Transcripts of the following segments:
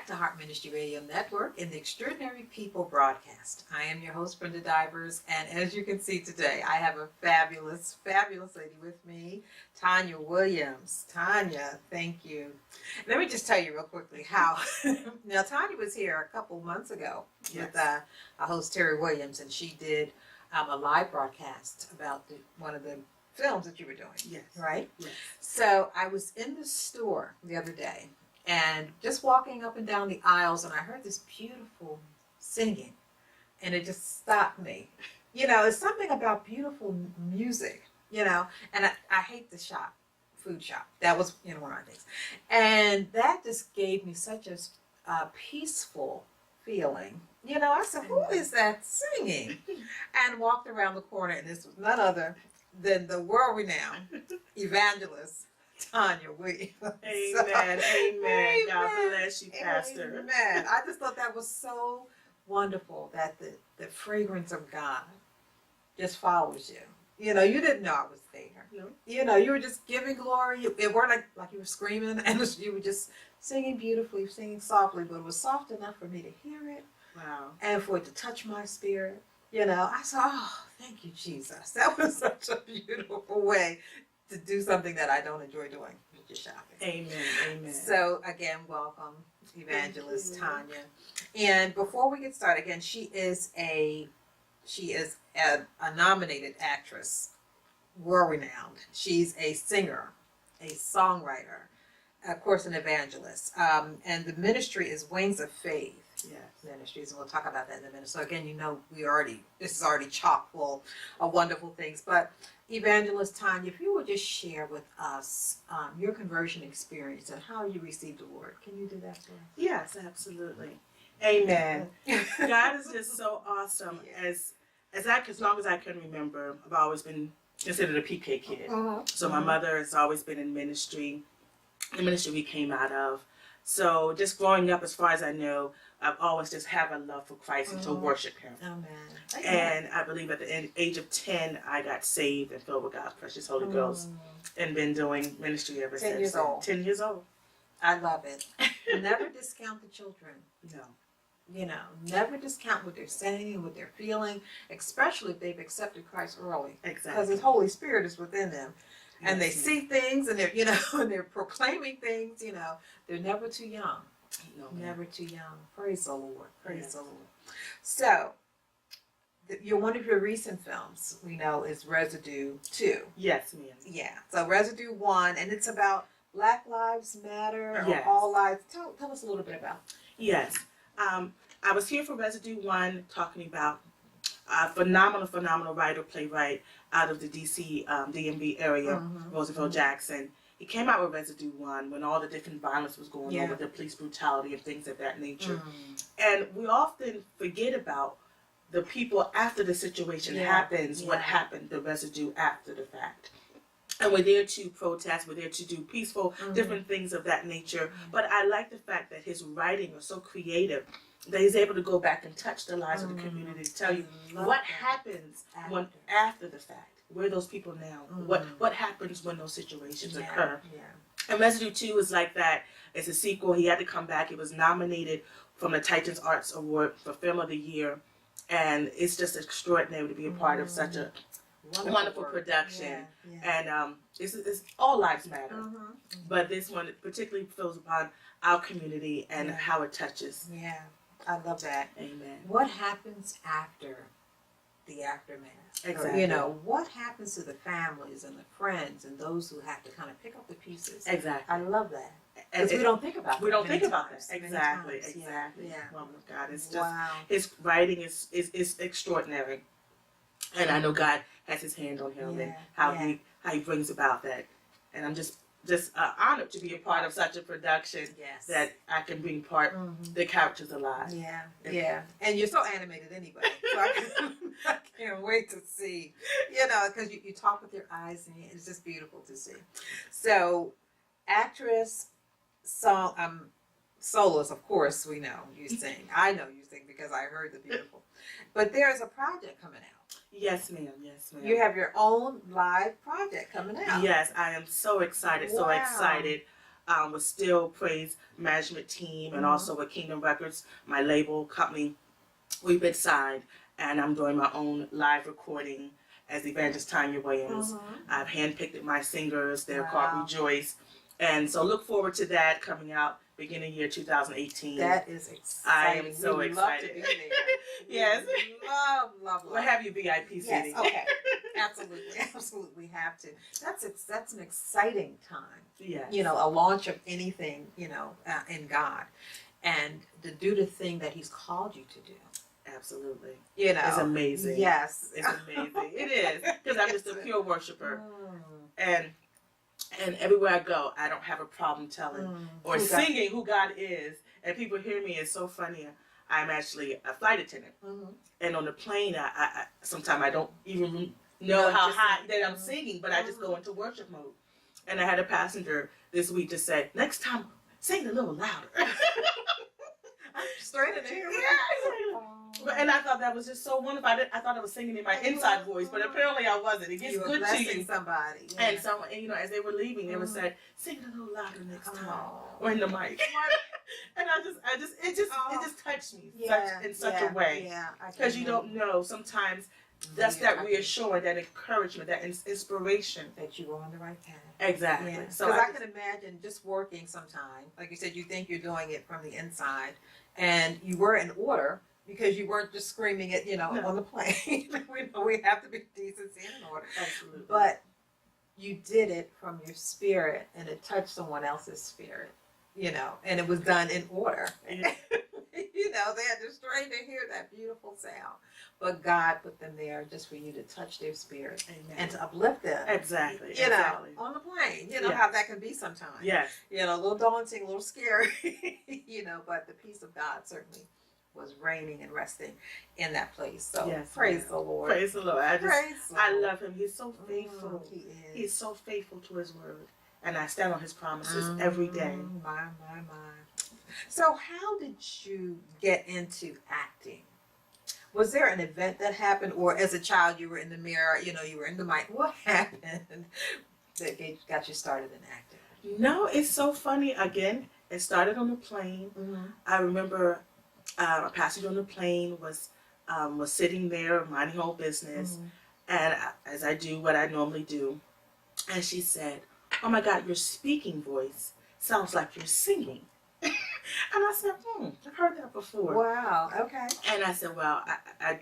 to Heart Ministry Radio Network in the Extraordinary People broadcast. I am your host, Brenda Divers, and as you can see today, I have a fabulous, fabulous lady with me, Tonya Williams. Tonya, thank you. Let me just tell you real quickly how. Now, Tonya was here a couple months ago with our host, Terry Williams, and she did a live broadcast about one of the films that you were doing. Yes. Right? Yes. So I was in the store the other day and just walking up and down the aisles, and I heard this beautiful singing, and it just stopped me. You know, it's something about beautiful music, you know, and I hate the food shop. That was, you know, one of my things. And that just gave me such a peaceful feeling. You know, I said, who is that singing? And walked around the corner, and this was none other than the world-renowned evangelist, Tonya Williams. Amen. Amen. God bless you, Pastor. Amen. I just thought that was so wonderful that the fragrance of God just follows you. You know, you didn't know I was there. No. You know, you were just giving glory. It weren't like you were screaming, and you were just singing beautifully, singing softly, but it was soft enough for me to hear it. Wow. And for it to touch my spirit. You know, I said, oh, thank you, Jesus. That was such a beautiful way to do something that I don't enjoy doing, which is shopping. Amen. Amen. So, again, welcome, Evangelist Tonya. And before we get started, again, she is a nominated actress, world-renowned. She's a singer, a songwriter, of course, an evangelist. And the ministry is Wings of Faith. Yes. Ministries, and we'll talk about that in a minute. So again, you know, this is already chock full of wonderful things. But Evangelist Tonya, if you would just share with us your conversion experience and how you received the Lord, can you do that for us? Yes, absolutely. Amen. God is just so awesome. As long as I can remember, I've always been considered a PK kid. So my mother has always been in ministry, the ministry we came out of. So just growing up, as far as I know, I've always just have a love for Christ and to worship Him. Amen. And I believe at the age of 10, I got saved and filled with God's precious Holy Ghost, and been doing ministry ever 10 since. years old. 10 years old. I love it. Never discount the children. No. You know, never discount what they're saying and what they're feeling, especially if they've accepted Christ early. Exactly. Because His Holy Spirit is within them. And Yes, they see things, and they're, you know, and they're proclaiming things, you know. They're never too young. No, Never too young. Praise the Lord. Praise Yes. the Lord. So, one of your recent films, we know, is Residue 2. Yes, ma'am. Yeah. So Residue 1, and it's about Black Lives Matter or Yes. all lives. Tell us a little bit about it. Yes. I was here for Residue 1, talking about a phenomenal writer, playwright out of the D.C. DMV area, Roosevelt Jackson. He came out with Residue 1 when all the different violence was going on with the police brutality and things of that nature. And we often forget about the people after the situation happens, what happened, the residue after the fact. And we're there to protest, we're there to do peaceful, different things of that nature. But I like the fact that his writing is so creative that he's able to go back and touch the lives of the community to tell you what happens after the fact. Where are those people now? What happens when those situations occur? Yeah. And Residue 2 is like that. It's a sequel. He had to come back. He was nominated from the Titans Arts Award for Film of the Year. And it's just extraordinary to be a part of such a wonderful production. And it's all lives matter. But this one particularly fills upon our community and how it touches. Yeah. I love that. Amen. What happens after the aftermath? Exactly. Or, you know, what happens to the families and the friends and those who have to kind of pick up the pieces? Exactly. I love that. Because we don't think about that. We don't many think about times, that. many Exactly. times. Exactly. Yeah. Woman of God. It's just Wow. his writing is extraordinary. And I know God has His hand on him and how he brings about that. And I'm just honored to be a part of such a production that I can bring the characters alive. Yeah, yeah. And you're so animated anyway. So I can't wait to see, you know, because you talk with your eyes and it's just beautiful to see. So, actress, soloist, of course, we know you sing. I know you sing because I heard the beautiful. But there's a project coming out. Yes, ma'am. Yes, ma'am. You have your own live project coming out. Yes, I am so excited. So excited. with Still Praise Management Team and also with Kingdom Records, my label company. We've been signed, and I'm doing my own live recording as Evangelist Tonya Williams. I've handpicked my singers. They're called Rejoice. And so look forward to that coming out beginning year 2018. That is exciting. I am so excited. Love to be there. Yes. Love. We'll have you VIP seating. Yes, okay. Absolutely, we have to. That's an exciting time. Yes. You know, a launch of anything, in God, and to do the thing that He's called you to do. Absolutely. It's amazing. Yes. It's amazing. It is. Because I'm just a pure worshiper. And everywhere I go, I don't have a problem telling or singing who God is. And people hear me. It's so funny. I'm actually a flight attendant. And on the plane, I sometimes I don't even know how high that I'm singing, but I just go into worship mode. And I had a passenger this week to say, next time, sing a little louder. Straight in here. And I thought that was just so wonderful. I thought I was singing in my inside voice, but apparently I wasn't. It gets good to you. Somebody. Yeah. And so, as they were leaving, they would say, "Sing it a little louder next time," or in the mic. And it just touched me in such a way. Yeah. Because you don't know sometimes. That's that reassurance, that encouragement, that inspiration that you are on the right path. Exactly. Yeah. So I can imagine just working sometime. Like you said, you think you're doing it from the inside, and you were in order because you weren't just screaming it, on the plane. we have to be decency and in order. Absolutely. But you did it from your spirit, and it touched someone else's spirit, and it was done in order. Yeah. They had to strain to hear that beautiful sound. But God put them there just for you to touch their spirit. Amen. And to uplift them. Exactly. On the plane. How that can be sometimes. Yes. A little daunting, a little scary, but the peace of God certainly was reigning and resting in that place. So praise the Lord. Praise the Lord. I love Him. He's so faithful. He is. He's so faithful to His word. And I stand on His promises every day. My. So how did you get into acting? Was there an event that happened, or as a child you were in the mirror, you were in the mic? What happened that got you started in acting? No, it's so funny. Again, it started on the plane. I remember a passenger on the plane was sitting there minding her own business, and as I do what I normally do, and she said, "Oh my God, your speaking voice sounds like you're singing." And I said, I've heard that before. Wow, okay. And I said, well,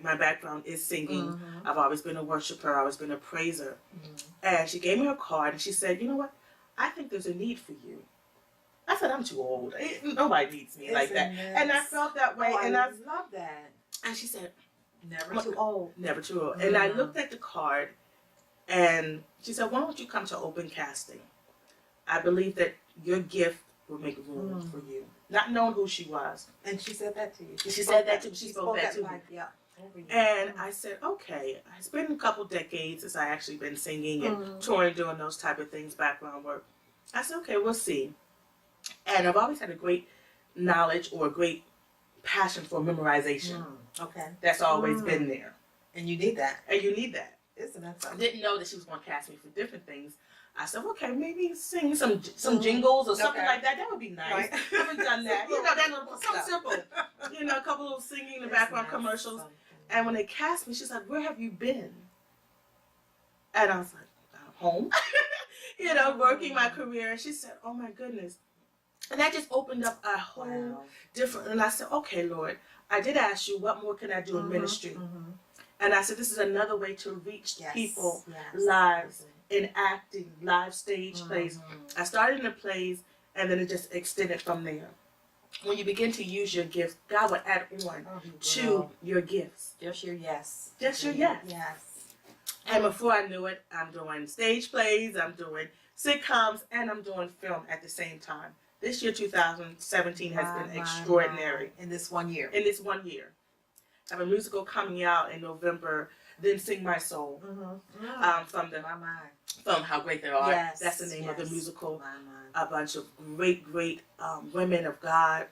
my background is singing. I've always been a worshiper. I've always been a praiser. And she gave me her card, and she said, you know what? I think there's a need for you. I said, I'm too old. Nobody needs me like that. And I felt that way. And I love that. And she said, never too old. Never too old. And I looked at the card, and she said, why don't you come to open casting? I believe that your gift will make room for you. Not knowing who she was. And she said that to you. She said that to me. She spoke that to me. Yeah. And I said, okay. It's been a couple decades since I actually been singing and touring, doing those type of things, background work. I said, okay, we'll see. And I've always had a great knowledge or a great passion for memorization. Okay. That's always been there. And you need that. And you need that. Isn't that something? I didn't know that she was going to cast me for different things. I said, okay, maybe sing some jingles or something like that. That would be nice. Right. I haven't done that. Something simple. A couple of singing in the background commercials. And when they cast me, she's like, where have you been? And I was like, home. Working my career. And she said, oh my goodness. And that just opened up a whole different, and I said, okay, Lord, I did ask you, what more can I do in ministry? And I said, this is another way to reach people lives. In acting, live stage plays. I started in the plays, and then it just extended from there. When you begin to use your gifts, God will add on to your gifts. Just your yes. Just your yes. Yes. And before I knew it, I'm doing stage plays, I'm doing sitcoms, and I'm doing film at the same time. This year, 2017, has been extraordinary. In this 1 year. In this 1 year. I have a musical coming out in November, Then Sing My Soul, from How Great They Are. Yes, that's the name of the musical. My. A bunch of great women of God,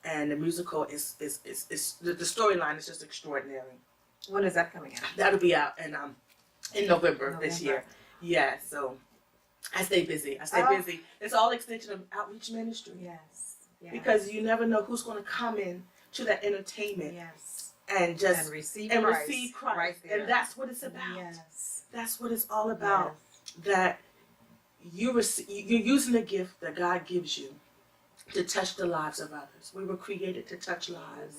and the musical is the storyline is just extraordinary. When is that coming out? That'll be out in November this year. Yeah, so I stay busy. Busy. It's all extension of outreach ministry. Yes. Yes. Because you never know who's going to come in to that entertainment. Yes. And just and receive Christ. Right there. And that's what it's about. Yes. That's what it's all about. Yes. That you're using the gift that God gives you to touch the lives of others. We were created to touch lives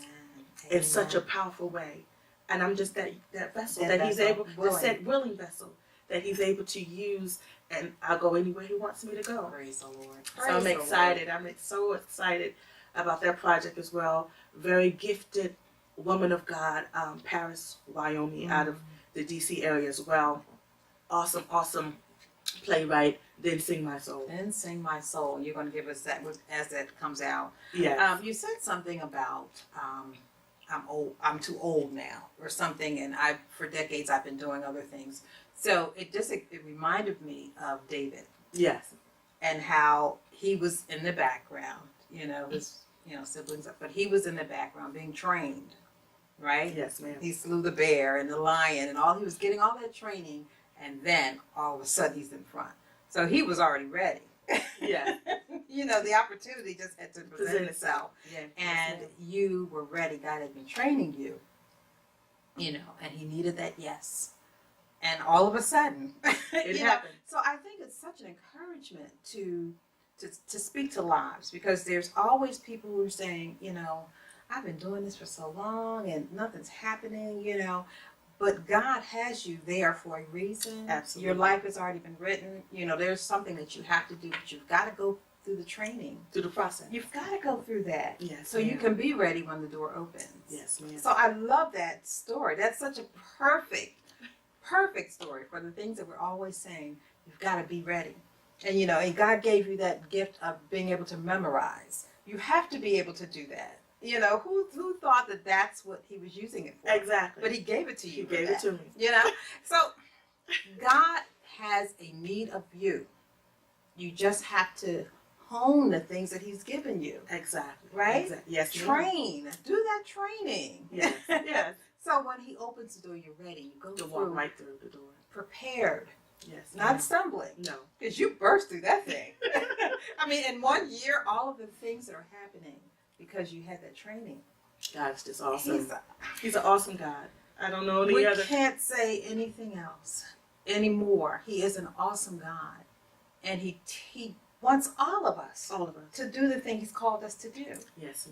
in such a powerful way. And I'm just that vessel that He's able to set, willing vessel that He's able to use, and I'll go anywhere He wants me to go. Praise the Lord. So I'm excited. I'm so excited about that project as well. Very gifted woman of God, Paris, Wyoming, out of the DC area as well. Awesome playwright. Then Sing My Soul. Then Sing My Soul. You're going to give us that as that comes out. Yeah. You said something about I'm too old now or something, and for decades I've been doing other things. So it reminded me of David. Yes. And how he was in the background, his siblings, but he was in the background being trained, right? Yes, ma'am. He slew the bear and the lion and he was getting all that training, and then all of a sudden he's in front. So he was already ready. Yeah. The opportunity just had to present itself. Yeah. And you were ready. God had been training you, and he needed that yes. And all of a sudden, it happened. So I think it's such an encouragement to speak to lives, because there's always people who are saying, I've been doing this for so long and nothing's happening, but God has you there for a reason. Absolutely. Your life has already been written. There's something that you have to do, but you've got to go through the training. Through the process. You've got to go through that. Yes. So you can be ready when the door opens. Yes, ma'am. So I love that story. That's such a perfect story for the things that we're always saying. You've got to be ready. And and God gave you that gift of being able to memorize. You have to be able to do that. Who thought that that's what He was using it for? Exactly. But He gave it to you. He gave it to me. So God has a need of you. You just have to hone the things that He's given you. Exactly. Right? Exactly. Yes. Train. Do that training. Yes. Yes. So when He opens the door, you're ready. You go through, walk right through the door. prepared, Yes. not stumbling. No. Because you burst through that thing. In 1 year, all of the things that are happening because you had that training. God is just awesome. He's an awesome God. I don't know any other. We can't say anything else anymore. He is an awesome God. And He wants all of us to do the thing He's called us to do. Yes.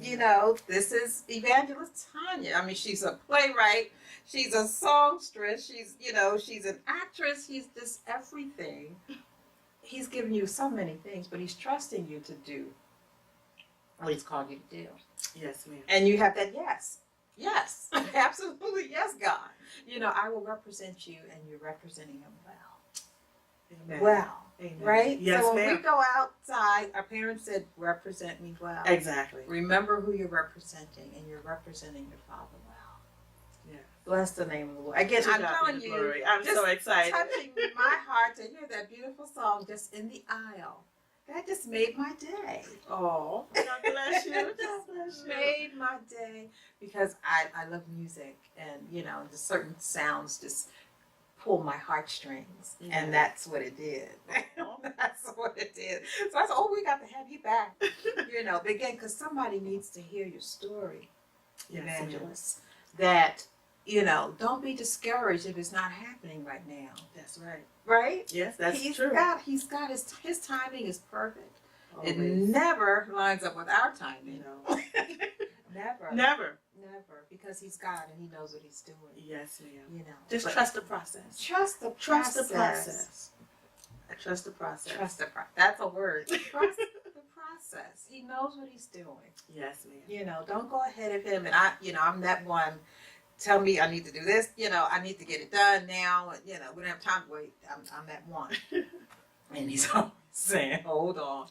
This is Evangelist Tonya. She's a playwright. She's a songstress. She's an actress. She's just everything. He's given you so many things, but He's trusting you to do what He's called you to do. Yes, ma'am. And you have that yes. Yes. Absolutely yes, God. I will represent you, and you're representing Him well. Amen. Well. Amen. Right? Yes, so when ma'am. we go outside, our parents said, represent me well. Exactly. Remember who you're representing, and you're representing your Father well. Yeah. Bless the name of the Lord. Again, I'm telling you, glory. I'm so excited. touching my heart to hear that beautiful song just in the aisle. That just made my day. Oh, God bless you. God bless you. Made my day, because I love music, and the certain sounds just pull my heartstrings, and that's what it did. That's what it did. So I said, we got to have you back. But again, because somebody needs to hear your story, Evangelist. That don't be discouraged if it's not happening right now. That's right. Right? Yes, that's true. He's got his timing is perfect. Always. It never lines up with our timing. No. Never, because He's God and He knows what He's doing. Yes, ma'am. Just trust the process. Trust the process. Trust the process. Trust the process. Trust the process. That's a word. Trust the process. He knows what He's doing. Yes, ma'am. Don't go ahead of Him. And I'm that one. Tell me I need to do this. I need to get it done now. We don't have time to wait. I'm that one. And He's always saying, hold on.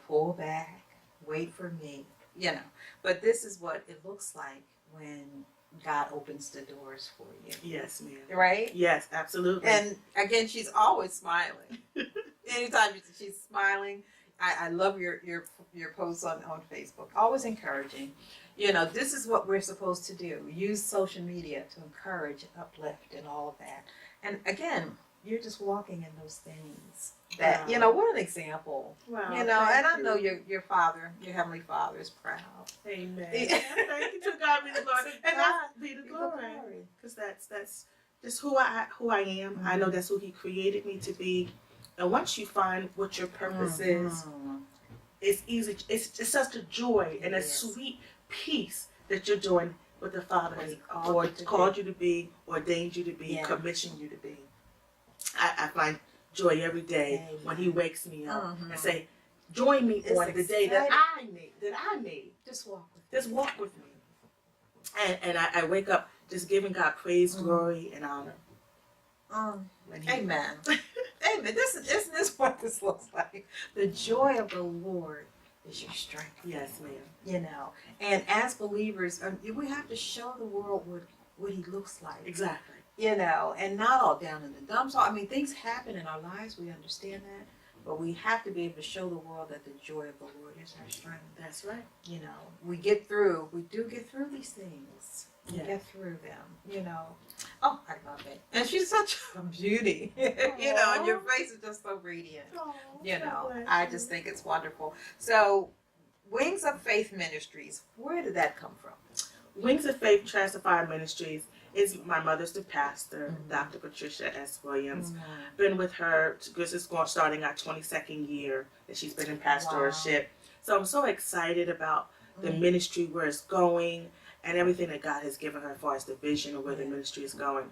Pull back. Wait for me. But this is what it looks like when God opens the doors for you. Yes, ma'am. Right? Yes, absolutely. And again, she's always smiling. Anytime she's smiling, I love your posts on Facebook. Always encouraging. This is what we're supposed to do. Use social media to encourage and uplift and all of that. And again, you're just walking in those things that, you know, what an example. Wow. You know, and I know your father, your heavenly Father is proud. Amen. Yeah. Thank you. To God be the glory. To And God that's be the glory. Because that's just who I am. I know that's who He created me to be. And once you find what your purpose is, it's easy. It's such a joy and a sweet peace that you're doing what the Father has called you to be, ordained you to be, commissioned you to be. I find joy every day when He wakes me up and say, "Join me on the day that I made. Just walk with me." And I wake up just giving God praise, glory, and honor. Amen. Amen. Isn't this what this looks like? The joy of the Lord is your strength. Yes, ma'am. You know, and as believers, we have to show the world what He looks like. Exactly. You know, and not all down in the dumps. I mean, things happen in our lives. We understand that. But we have to be able to show the world that the joy of the Lord is our strength. That's right. You know, we do get through these things. We get through them, you know. Oh, I love it. And she's such a beauty. You know, and your face is just so radiant. You know, I just think it's wonderful. So, Wings of Faith Ministries, where did that come from? Wings of Faith Transify Ministries is my mother's the pastor, Dr. Patricia S. Williams. Been with her, this is starting our 22nd year that she's been in pastorship. Wow. So I'm so excited about the ministry, where it's going, and everything that God has given her as far as the vision of where the ministry is going.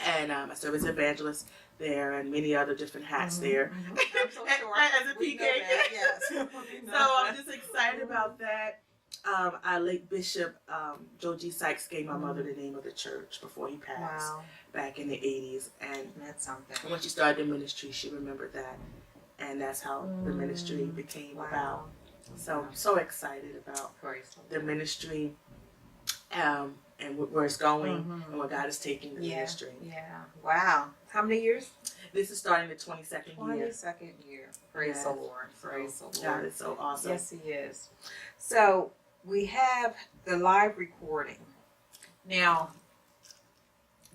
And I serve as evangelist there and many other different hats there. I'm so sure. As a PK. Yes. So I'm just excited about that. Our late Bishop Joe G. Sykes gave my mother the name of the church before he passed back in the 80s. And that's something. When she started the ministry, she remembered that. And that's how the ministry became about. So I'm so excited about the ministry and where it's going and where God is taking the ministry. Yeah. Wow. How many years? This is starting the 22nd year. 22nd year. Praise the Lord. Praise the Lord. God is so awesome. Yes, He is. So we have the live recording. Now,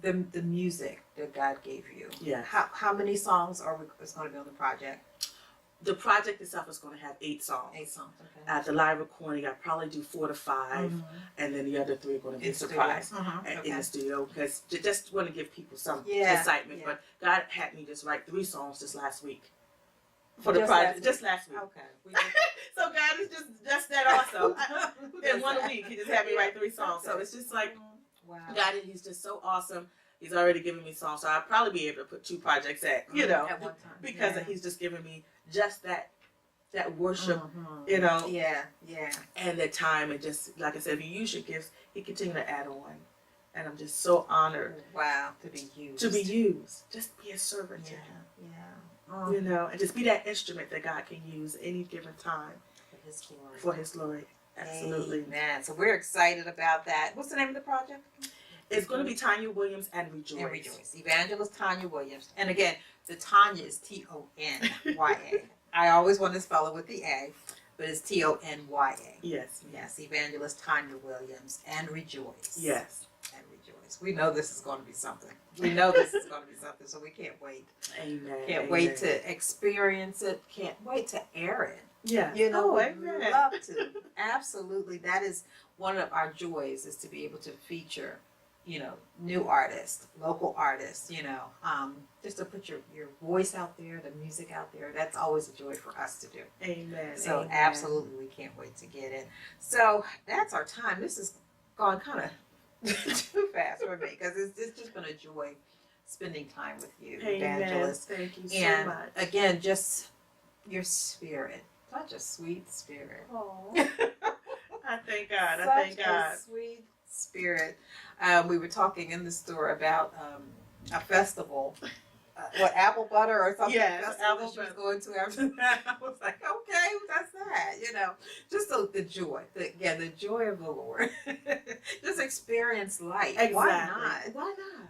the music that God gave you. Yeah. How many songs is going to be on the project? The project itself is going to have 8 songs. 8 songs, okay. At the live recording, I probably do 4 to 5, and then the other 3 are going to be a surprise in the studio, because just want to give people some excitement. But God had me just write 3 songs just last week for the project. Just last week. Okay. So God is just that also. In 1 week, He just had me write 3 songs. So it's just like, God, He's just so awesome. He's already given me songs, so I'll probably be able to put 2 projects at one time, because He's just given me just that worship, you know, and the time, and just like I said, if you use your gifts, He continue to add on, and I'm just so honored, to be used, just be a servant to Him, you know, and just be that instrument that God can use any given time for His glory. Absolutely, man. So we're excited about that. What's the name of the project? It's going to be Tonya Williams and Rejoice. And Rejoice. Evangelist Tonya Williams. And again, the Tonya is Tony. I always want to spell it with the A, but it's Tony. Yes. Yes, Evangelist Tonya Williams and Rejoice. Yes. And Rejoice. We know this is going to be something. So we can't wait. Amen. Can't wait to experience it. Can't wait to air it. Yeah. You know, we love to. Absolutely. That is one of our joys, is to be able to feature, you know, new artists, local artists, you know, just to put your voice out there, the music out there. That's always a joy for us to do. Amen. So absolutely, we can't wait to get it. So that's our time. This has gone kind of too fast for me, because it's just been a joy spending time with you, Evangelist. Thank you so and much. Again, just your spirit, such a sweet spirit. Oh, I thank God. Such a sweet spirit. We were talking in the store about a festival, apple butter or something. Yeah, festival that she was going to after that. I was like, okay, that's that. You know, just the joy. The joy of the Lord. Just experience life. Exactly.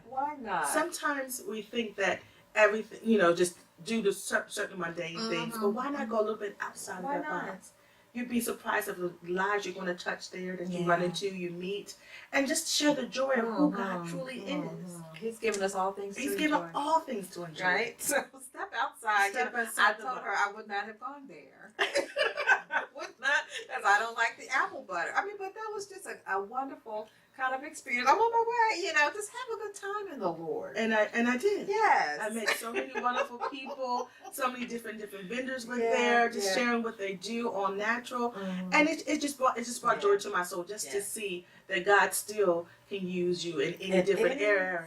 Why not? Sometimes we think that everything, you know, just do the certain mundane things, but why not go a little bit outside of that box? you'd be surprised of the lives you're going to touch there that you run into, you meet, and just share the joy of who God truly is. He's given us all things to enjoy. He's given all things to enjoy. Right? So step outside. Step I told her I would not have gone there. I would not, because I don't like the apple butter. I mean, but that was just a wonderful kind of experience. I'm on my way, just have a good time in the Lord. And I did. Yes. I met so many wonderful people. So many different vendors were there, just sharing what they do on natural, and it just brought joy to my soul just to see that God still can use you in any different area,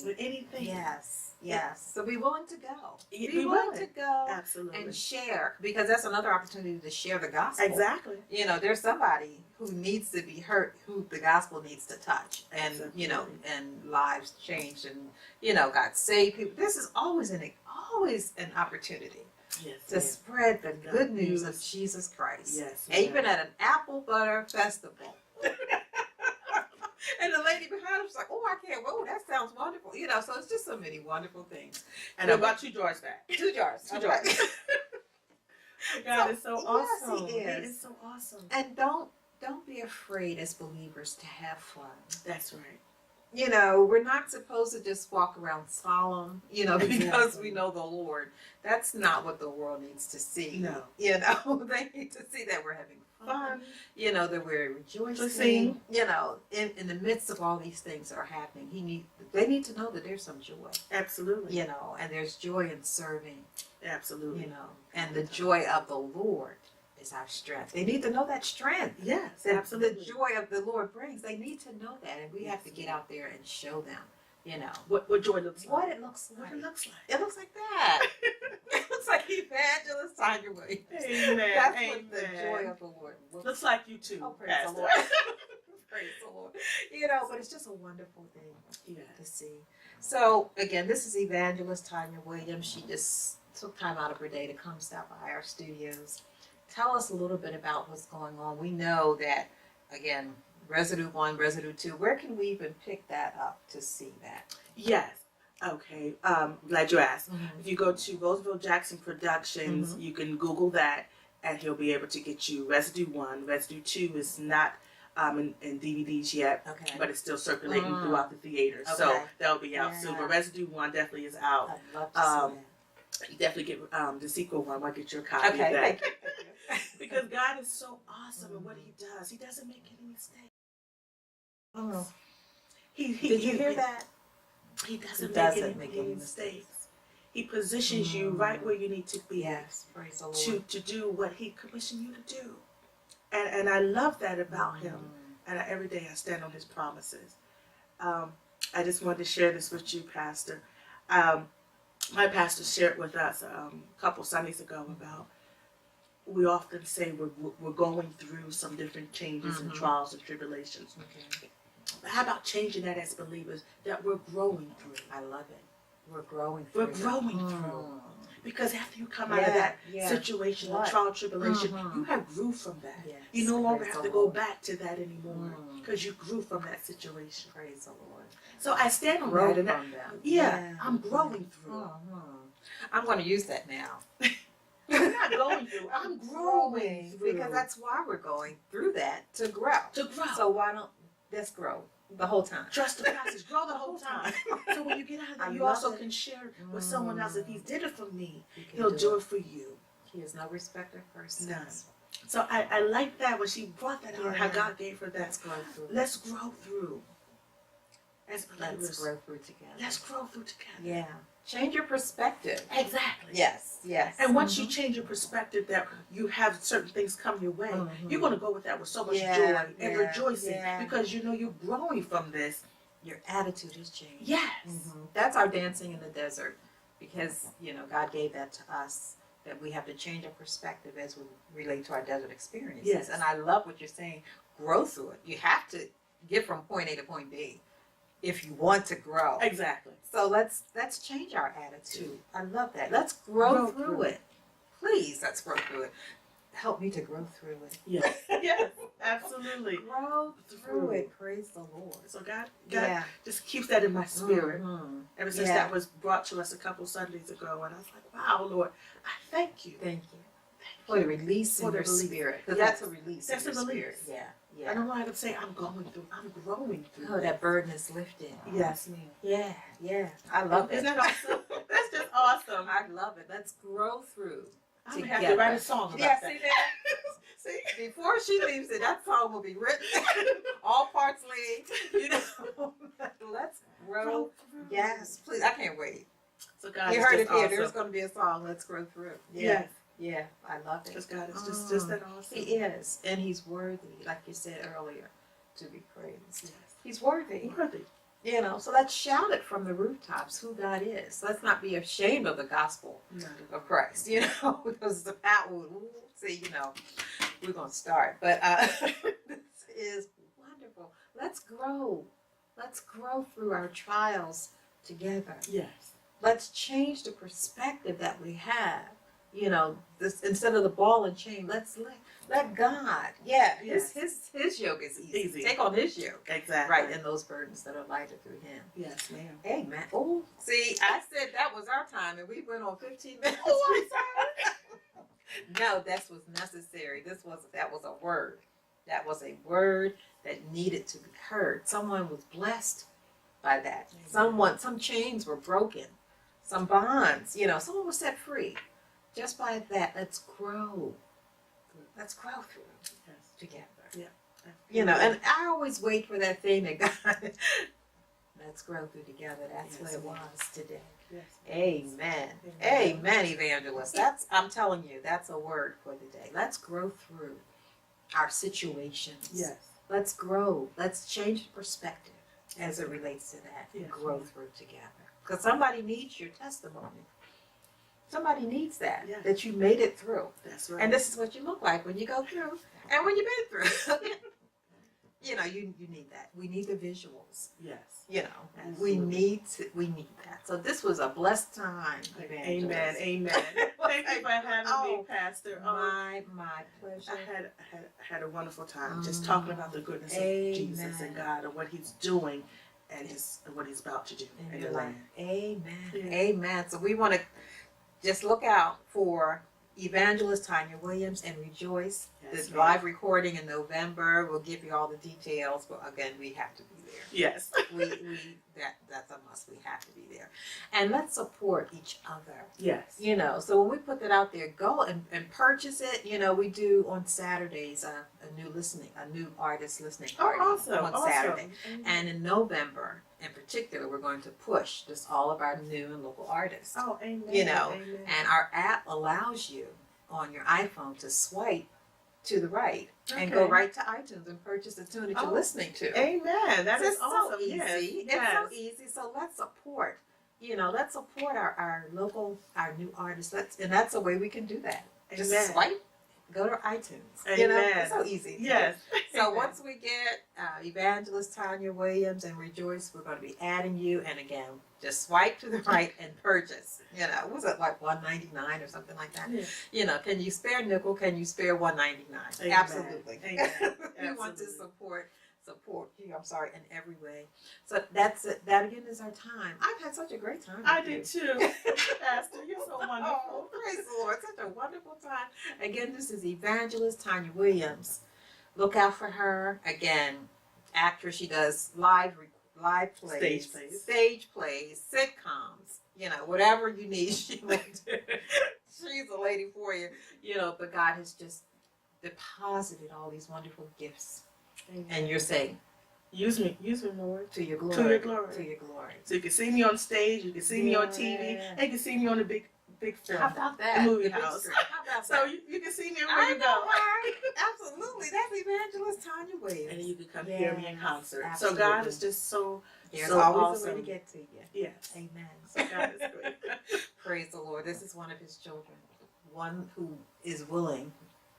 with anything. Yes. So be willing to go. Be willing to go. Absolutely. And share, because that's another opportunity to share the gospel. Exactly. There's somebody who needs to be hurt, who the gospel needs to touch, and and lives changed, and God saved people. This is always an opportunity to spread the good news of Jesus Christ. Yes. Even at an apple butter festival. And the lady behind was like, "Oh, I can't. Whoa, that sounds wonderful." So it's just so many wonderful things. And I bought 2 jars back. 2 jars. 2 jars. God is so awesome. Yes, He is. He is so awesome. And don't be afraid as believers to have fun. That's right. We're not supposed to just walk around solemn, because we know the Lord. That's not what the world needs to see. No. They need to see that we're having fun, that we're rejoicing, in the midst of all these things that are happening. They need to know that there's some joy. Absolutely. And there's joy in serving. Absolutely. And the joy of the Lord is our strength. They need to know that strength. Yes, That absolutely. the joy of the Lord brings. They need to know that, and we have to get out there and show them. What joy looks like. What it looks like. What it looks like. It looks like that. It looks like Evangelist Tonya Williams. Amen. That's Amen. what the joy of the Lord looks like you too. Oh, praise Pastor. the Lord. Praise the Lord. But it's just a wonderful thing to see. So again, this is Evangelist Tonya Williams. She just took time out of her day to come stop by our studios. Tell us a little bit about what's going on. We know that, again, Residue 1, Residue 2, where can we even pick that up to see that? Yes. Okay. Glad you asked. If you go to Roosevelt Jackson Productions, you can Google that, and he'll be able to get you Residue 1. Residue 2 is not in DVDs yet, but it's still circulating throughout the theaters. So that'll be out soon. But Residue 1 definitely is out. I'd love to see that. You definitely get the sequel one. I'll get your copy of that. Thank you. Because God is so awesome in what He does. He doesn't make any mistakes. Oh. Did you hear that? He doesn't make any mistakes. He positions you right where you need to be. Yes, praise the Lord. To do what He commissioned you to do. And I love that about Him. And every day I stand on His promises. I just wanted to share this with you, Pastor. My pastor shared with us a couple Sundays ago about, we often say we're going through some different changes and trials and tribulations. But how about changing that as believers, that we're growing through? I love it. We're growing through. We're growing through. Because after you come out of that situation, the trial, tribulation, you have grew from that. Yes, you no longer praise have the to go Lord. back to that anymore because you grew from that situation. Praise the Lord. So I stand on Grow that. And from them. I'm growing through. I'm going to use that now. I'm not going through. I'm growing through. Because that's why we're going through that, to grow. To grow. So why don't let's grow the whole time. Trust the process. Grow the whole time. So when you get out of that, you also can share with someone else. If He did it for me, He'll do it for you. He is no respecter of persons. None. So I like that when she brought that out, how God gave her that. Let's grow through. Let's grow through. As believers. Let's grow through together. Let's grow through together. Yeah. Change your perspective. Exactly. Yes. And once you change your perspective that you have certain things come your way, you're going to go with that with so much joy and rejoicing because you know you're growing from this. Your attitude has changed. Yes. That's our dancing in the desert, because God gave that to us, that we have to change our perspective as we relate to our desert experiences. Yes. And I love what you're saying. Grow through it. You have to get from point A to point B if you want to grow. Exactly. So let's change our attitude. I love that. Let's grow through it. Please, let's grow through it. Help me to grow through it. Yes. Yes. Absolutely. Grow through it. Praise the Lord. So God just keeps that in my spirit. Ever since that was brought to us a couple Sundays ago, and I was like, wow, Lord, I thank you. Thank you. For the release For in the your release. spirit. Because Yes. that's a release That's in a your release. spirit. Yeah. I Yeah. don't know how to say I'm growing through. Oh, that burden is lifted. Yes, ma'am. Yeah. Yeah. I love it. Isn't that awesome? That's just awesome. I love it. Let's grow through. I'm gonna have to write a song about that. See that? See? Before she leaves it, that song will be written. All parts laid. You know. Let's grow. Yes, please. I can't wait. So God You is heard just it here. awesome. There's going to be a song. Let's grow through. Yeah. Yes. Yeah. I love it. Because God is just that awesome. He is, and He's worthy, like you said earlier, to be praised. Yes. He's worthy. Worthy. You know, so let's shout it from the rooftops who God is. Let's not be ashamed of the gospel of Christ, you know, because the outward, see, you know, we're going to start. But this is wonderful. Let's grow. Let's grow through our trials together. Yes. Let's change the perspective that we have. You know, this instead of the ball and chain, let's let God. Yeah, Yes. his yoke is easy. Easy. Take on His yoke. Exactly. Right, and those burdens that are lighter through Him. Yes, ma'am. Amen. Oh, see, I said that was our time, and we went on 15 minutes. Oh, I'm sorry. No, that was necessary. That was a word. That was a word that needed to be heard. Someone was blessed by that. Amen. Some chains were broken. Some bonds, you know, someone was set free. Just by that, let's grow. Let's grow through Yes. together. Yeah. You know, and I always wait for that thing that God, let's grow through together. That's Yes, what it ma'am. was today. Yes. Amen. Amen. Amen, evangelist. I'm telling you, that's a word for the day. Let's grow through our situations. Yes. Let's grow. Let's change the perspective as it relates to that and Yes. grow through together. Because somebody needs your testimony. Somebody needs that, Yes. that you made it through. That's right. And this is what you look like when you go through and when you've been through. You know, you need that. We need the visuals. Yes. You know, Absolutely. we need that. So this was a blessed time, Amen. evangelist. Amen. Thank you for having me, Pastor. My pleasure. I had a wonderful time just talking about the goodness of Jesus and God and what He's doing and what He's about to do in the land. Amen. Yeah. Amen. So we want to just look out for Evangelist Tonya Williams and Rejoice. Yes, This ma'am. live recording in November. We'll give you all the details, but again, we have to be there. Yes. That's a must. We have to be there, and let's support each other. Yes. You know, so when we put that out there, go and purchase it. You know, we do on Saturdays a new artist listening party on Saturday, and in November, in particular, we're going to push just all of our new and local artists. Oh, amen. You know, Amen. and our app allows you on your iPhone to swipe to the right and go Okay. right to iTunes and purchase the tune that you're Oh, listening to. Amen. That is It's awesome. so easy. Yes. It's Yes. so easy. So let's support. You know, let's support our local, our new artists. And that's a way we can do that. Just Amen. swipe, go to iTunes. You know, Amen. it's so easy. to Yes. do. So Amen. once we get Evangelist Tonya Williams and Rejoice, we're going to be adding you. And again, just swipe to the right and purchase. You know, was it like $1.99 or something like that? Yeah. You know, can you spare a nickel? Can you spare $1.99? Amen. Absolutely. Amen. We want to Absolutely. support you. I'm sorry, in every way. So that's it. That again is our time. I've had such a great time. I with you. did too. Pastor, you're so wonderful. Oh, praise the Lord! Such a wonderful time. Again, this is Evangelist Tonya Williams. Look out for her. Again, actress. She does live plays, stage plays, sitcoms. You know, whatever you need, she will do. She's a lady for you. You know, but God has just deposited all these wonderful gifts, Amen. and you're saying, Use me, Lord. to your glory, To your glory. to your glory. So you can see me on stage, you can see me on TV, Yeah. and you can see me on the big film. How about that? The movie big house. screen. How about So that? you can see me I where you know go. her. Absolutely. That's Evangelist Tonya Williams. And you can come hear me in Yes, concert. absolutely. So God is just so There's so always a way awesome. to get to you. Yes. Amen. So God is great. Praise the Lord. This is one of his children. One who is willing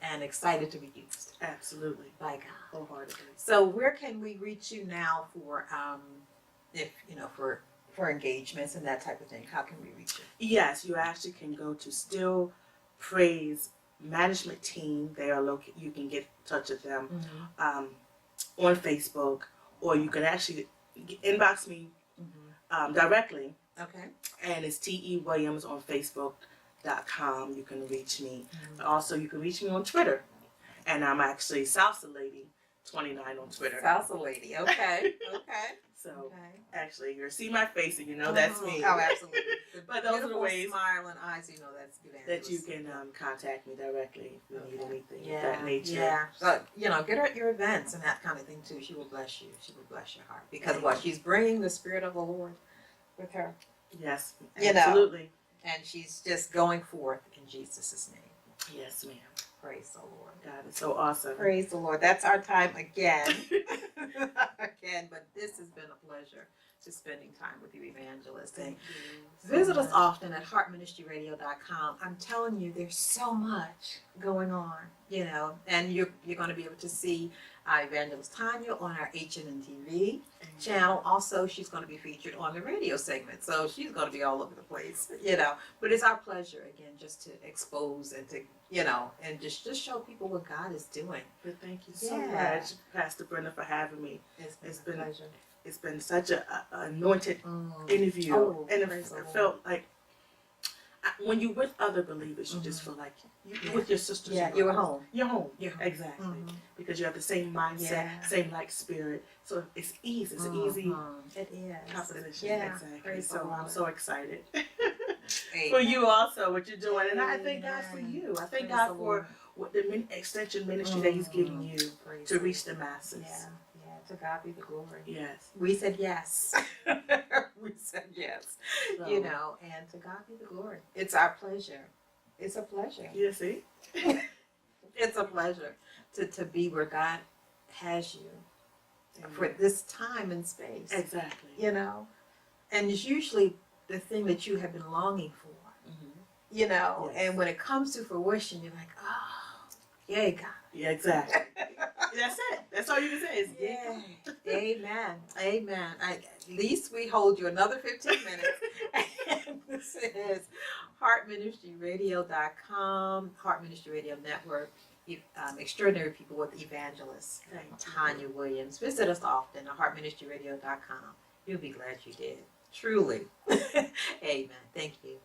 and excited to be used Absolutely. by God. Wholeheartedly. So where can we reach you now for if you know for engagements and that type of thing? How can we reach you? Yes, you actually can go to Still Praise Management Team. They are located. You can get in touch with them on Facebook, or you can actually inbox me directly, Okay. and it's T.E. Williams on Facebook, heartministryradio.com. You can reach me. Also, you can reach me on Twitter. And I'm actually Salsa Lady 29 on Twitter. Salsa Lady. Okay. Okay. So Okay. actually, you'll see my face and you know that's me. Oh, absolutely. But those are the ways smiling eyes, you know that's Evangelist. that you can contact me directly if you need anything of Yeah, that nature. yeah. So, you know, get her at your events and that kind of thing too. She will bless you. She will bless your heart. Because what? She's bringing the Spirit of the Lord with her. Yes, You know. absolutely. And she's just going forth in Jesus' name. Yes, ma'am. Praise the Lord. God is so awesome. Praise the Lord. That's our time again. Again, but this has been a pleasure to spending time with you, Evangelist. And Thank you. visit us often at heartministryradio.com. I'm telling you, there's so much going on, you know, and you're going to be able to see Evangelist Tonya on our HNN TV channel. Also, she's going to be featured on the radio segment, so she's going to be all over the place, you know. But it's our pleasure, again, just to expose and to, you know, and just show people what God is doing. But thank you so Yeah. much, Pastor Brenda, for having me. It's been a pleasure. It's been such a anointed interview, Oh, and praise the it Lord. felt like when you're with other believers, you just feel like you're with your sisters. Yeah, and you're brothers. home. You're home. You're home. Exactly. Mhm. Because you have the same mindset, Yeah. same like spirit. So it's easy. It's an easy It is. composition. Yeah. Exactly. Praise the So I'm Lord. so excited Amen. for you also, what you're doing. And I thank God for Amen. you. I thank Praise God the for Lord. what the extension ministry that He's giving you Praise to the reach the Lord. masses. Yeah. To God be the glory. Yes. We said yes. We said yes. So, You know, and to God be the glory. It's our pleasure. It's a pleasure. Yeah, see? It's a pleasure to be where God has you for Amen. this time and space. Exactly. You know, and it's usually the thing that you have been longing for. You know, Yes. and when it comes to fruition, you're like, oh, yay, God. Yeah, exactly. That's it. That's all you can say is Yeah. Amen. Amen. At least we hold you another 15 minutes. And this is heartministryradio.com, Heart Ministry Radio Network, Extraordinary People with Evangelist Tonya Williams. Visit us often at heartministryradio.com. You'll be glad you did. Truly. Amen. Thank you.